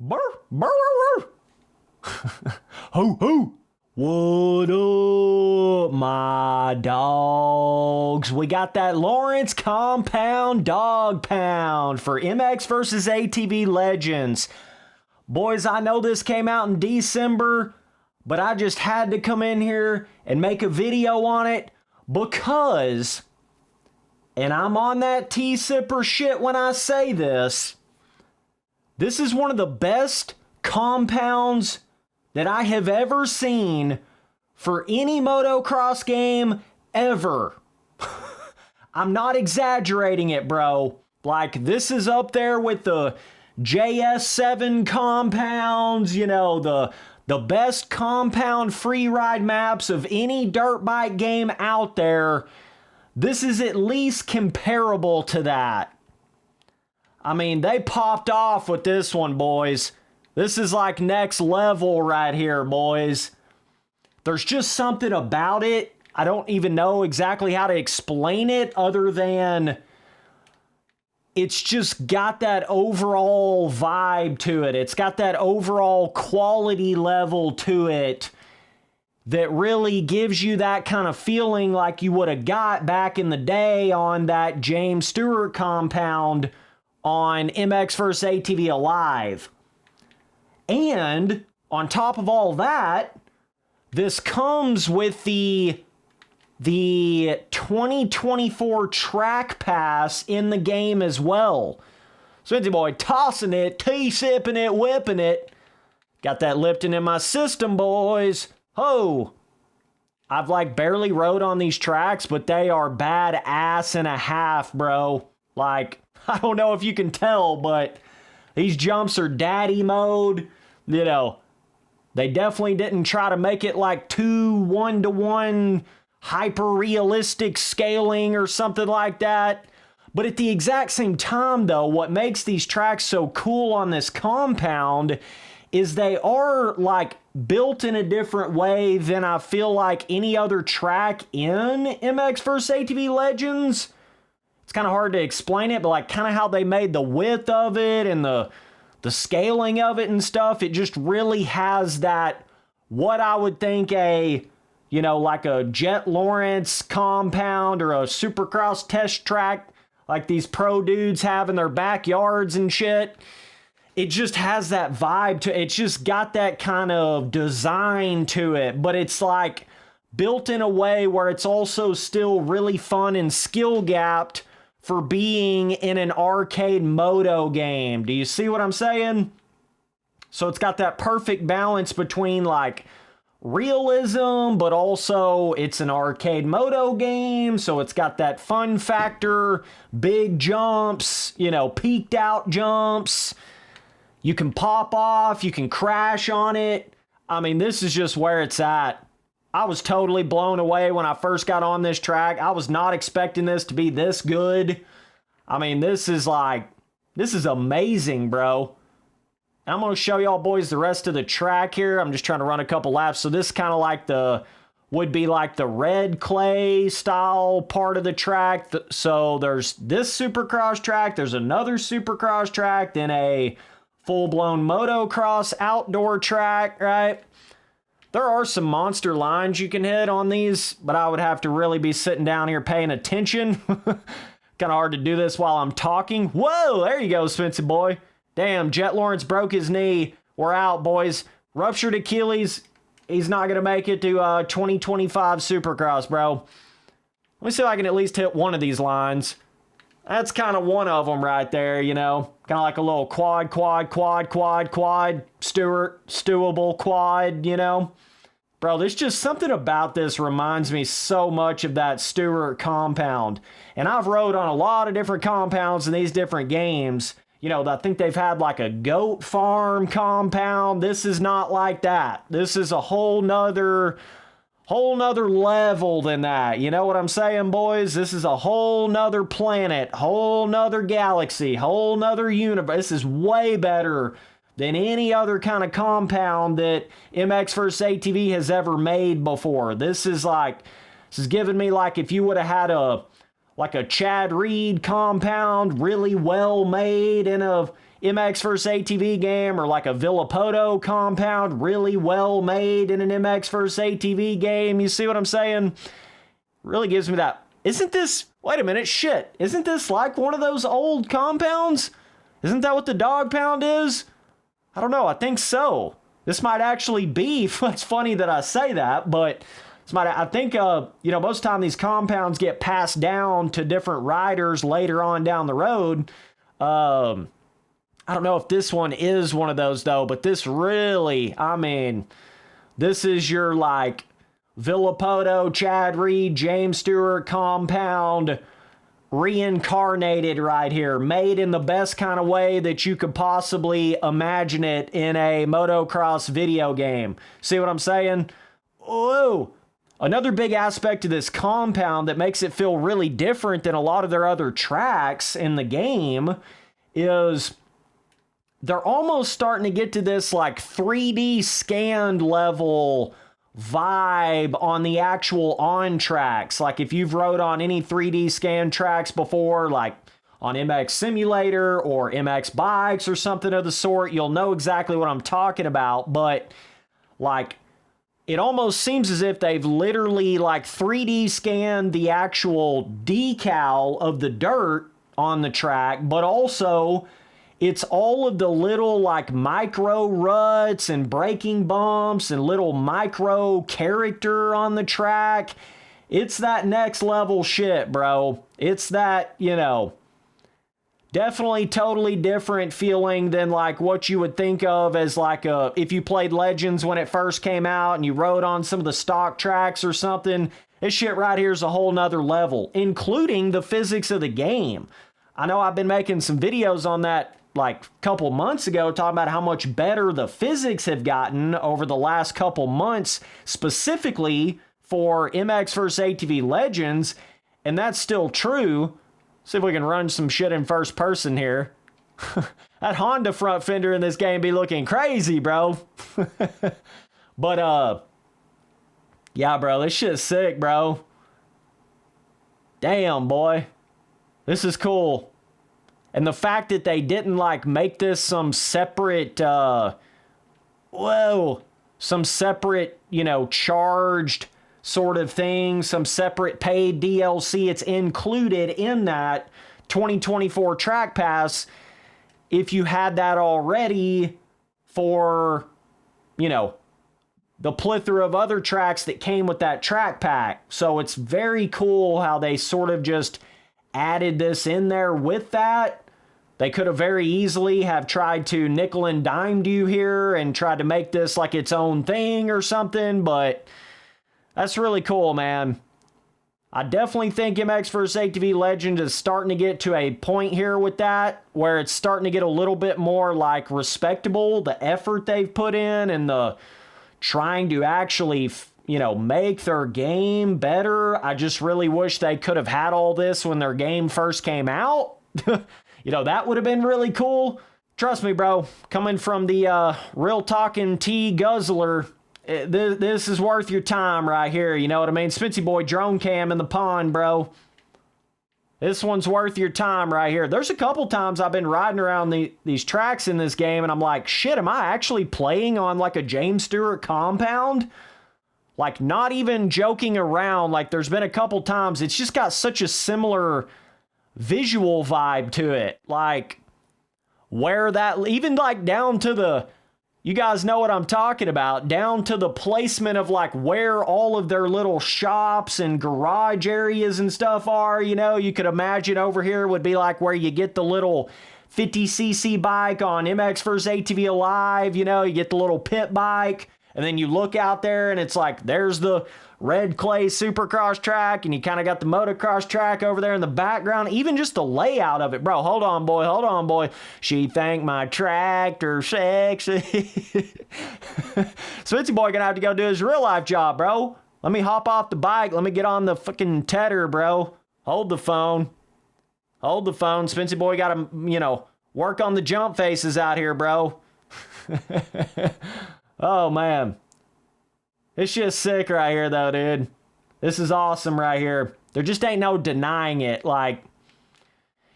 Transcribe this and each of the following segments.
Burr, burr, burr, burr. Ho, ho. What up, my dogs? We got that Lawrence Compound Dog Pound for MX versus ATV Legends. Boys, I know this came out in December, but I just had to come in here and make a video on it because, and I'm on that tea sipper shit when I say this is one of the best compounds that I have ever seen for any motocross game ever. I'm not exaggerating it, bro. Like, this is up there with the JS7 compounds, you know, the best compound free ride maps of any dirt bike game out there. This is at least comparable to that. I mean, they popped off with this one, boys. This is like next level right here, boys. There's just something about it. I don't even know exactly how to explain it other than it's just got that overall vibe to it. It's got that overall quality level to it that really gives you that kind of feeling like you would have got back in the day on that James Stewart compound on MX vs. ATV Alive. And on top of all that, this comes with the 2024 track pass in the game as well. Spency boy tossing it, tea-sipping it, whipping it. Got that Lipton in my system, boys. Ho! I've like barely rode on these tracks, but they are badass and a half, bro. Like, I don't know if you can tell, but these jumps are daddy mode. You know, they definitely didn't try to make it like 2 1-to-1 hyper-realistic scaling or something like that. But at the exact same time, though, what makes these tracks so cool on this compound is they are like built in a different way than I feel like any other track in MX vs. ATV Legends. It's kind of hard to explain it, but like kind of how they made the width of it and the scaling of it and stuff. It just really has that, what I would think a, you know, like a Jett Lawrence compound or a Supercross test track like these pro dudes have in their backyards and shit. It just has that vibe to it. It's just got that kind of design to it, but it's like built in a way where it's also still really fun and skill gapped for being in an arcade moto game. Do you see what I'm saying? So it's got that perfect balance between like realism, but also it's an arcade moto game. So it's got that fun factor, big jumps, you know, peaked out jumps. You can pop off, you can crash on it. I mean, this is just where it's at. I was totally blown away when I first got on this track. I was not expecting this to be this good. I mean, this is amazing, bro. I'm going to show y'all boys the rest of the track here. I'm just trying to run a couple laps. So this kind of like would be like the red clay style part of the track. So there's this Supercross track. There's another Supercross track. Then a full-blown motocross outdoor track, right? There are some monster lines you can hit on these, but I would have to really be sitting down here paying attention. Kind of hard to do this while I'm talking. Whoa, there you go, Spency boy. Damn, Jett Lawrence broke his knee. We're out, boys. Ruptured Achilles. He's not going to make it to 2025 Supercross, bro. Let me see if I can at least hit one of these lines. That's kind of one of them right there, you know. Kind of like a little quad, Stewart, stewable quad, you know. Bro, there's just something about this reminds me so much of that Stewart compound. And I've rode on a lot of different compounds in these different games. You know, I think they've had like a goat farm compound. This is not like that. This is a whole nother level than that. You know what I'm saying, boys? This is a whole nother planet, whole nother galaxy, whole nother universe. This is way better than any other kind of compound that MX vs. ATV has ever made before. This is giving me like if you would have had a Chad Reed compound, really well made in a MX versus ATV game or like a Villapoto compound really well made in an MX versus ATV game. You see what I'm saying? Really gives me that. Isn't this, wait a minute, shit. Isn't this like one of those old compounds? Isn't that what the dog pound is? I don't know. I think so. This might actually be, it's funny that I say that, but I think, you know, most of the time these compounds get passed down to different riders later on down the road. I don't know if this one is one of those though, but this really, I mean, this is your like Villapoto, Chad Reed, James Stewart compound reincarnated right here, made in the best kind of way that you could possibly imagine it in a motocross video game. See what I'm saying? Whoa. Another big aspect of this compound that makes it feel really different than a lot of their other tracks in the game is they're almost starting to get to this like 3D scanned level vibe on the actual on tracks. Like if you've rode on any 3D scan tracks before, like on MX Simulator or MX Bikes or something of the sort, you'll know exactly what I'm talking about. But like, it almost seems as if they've literally like 3D scanned the actual decal of the dirt on the track, but also it's all of the little like micro ruts and braking bumps and little micro character on the track. It's that next level shit, bro. It's that, you know, definitely totally different feeling than like what you would think of as like if you played Legends when it first came out and you rode on some of the stock tracks or something. This shit right here is a whole nother level, including the physics of the game. I know I've been making some videos on that like a couple months ago talking about how much better the physics have gotten over the last couple months, specifically for MX vs. ATV Legends, and that's still true. See if we can run some shit in first person here. That Honda front fender in this game be looking crazy, bro. But, yeah, bro, this shit's sick, bro. Damn, boy. This is cool. And the fact that they didn't, like, make this some separate, some separate, you know, charged sort of thing, some separate paid DLC. It's included in that 2024 Track Pass if you had that already for, you know, the plethora of other tracks that came with that track pack. So it's very cool how they sort of just added this in there with that. They could have very easily have tried to nickel and dimed you here and tried to make this like its own thing or something, but that's really cool, man. I definitely think MX vs. ATV Legend is starting to get to a point here with that where it's starting to get a little bit more like respectable, the effort they've put in and the trying to actually, you know, make their game better. I just really wish they could have had all this when their game first came out. You know, that would have been really cool. Trust me, bro, coming from the real talking tea guzzler, this is worth your time right here. You know what I mean? Spency boy drone cam in the pond, bro. This one's worth your time right here. There's a couple times I've been riding around these tracks in this game and I'm like, shit, am I actually playing on like a James Stewart compound? Like, not even joking around. Like, there's been a couple times it's just got such a similar visual vibe to it. Like, where that, even like down to the, you guys know what I'm talking about, down to the placement of like where all of their little shops and garage areas and stuff are. You know, you could imagine over here would be like where you get the little 50cc bike on MX vs. ATV Alive. You know, you get the little pit bike and then you look out there and it's like there's the red clay Supercross track and you kind of got the motocross track over there in the background. Even just the layout of it, bro. Hold on, boy. She think my tractor sexy. Spency boy gonna have to go do his real life job, bro. Let me hop off the bike. Let me get on the fucking tedder, bro. Hold the phone. Spency boy gotta, you know, work on the jump faces out here, bro. Oh, man. This shit's sick right here, though, dude. This is awesome right here. There just ain't no denying it. Like,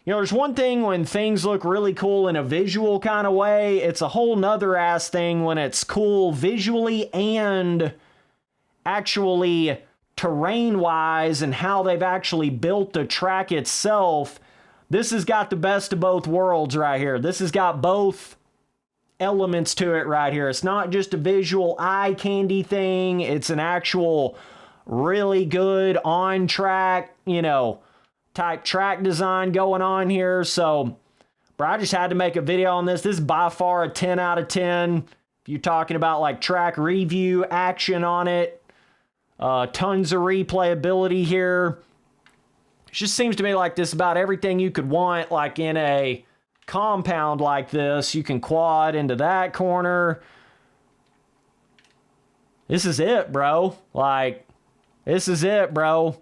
You know, there's one thing when things look really cool in a visual kind of way. It's a whole nother ass thing when it's cool visually and actually terrain-wise and how they've actually built the track itself. This has got the best of both worlds right here. This has got both elements to it right here. It's not just a visual eye candy thing. It's an actual really good on-track, you know, type track design going on here. So, bro, I just had to make a video on this. This is by far a 10 out of 10. If you're talking about like track review, action on it, tons of replayability here. It just seems to me like this about everything you could want, like in a compound like this. You can quad into that corner. This is it, bro. Like, this is it, bro.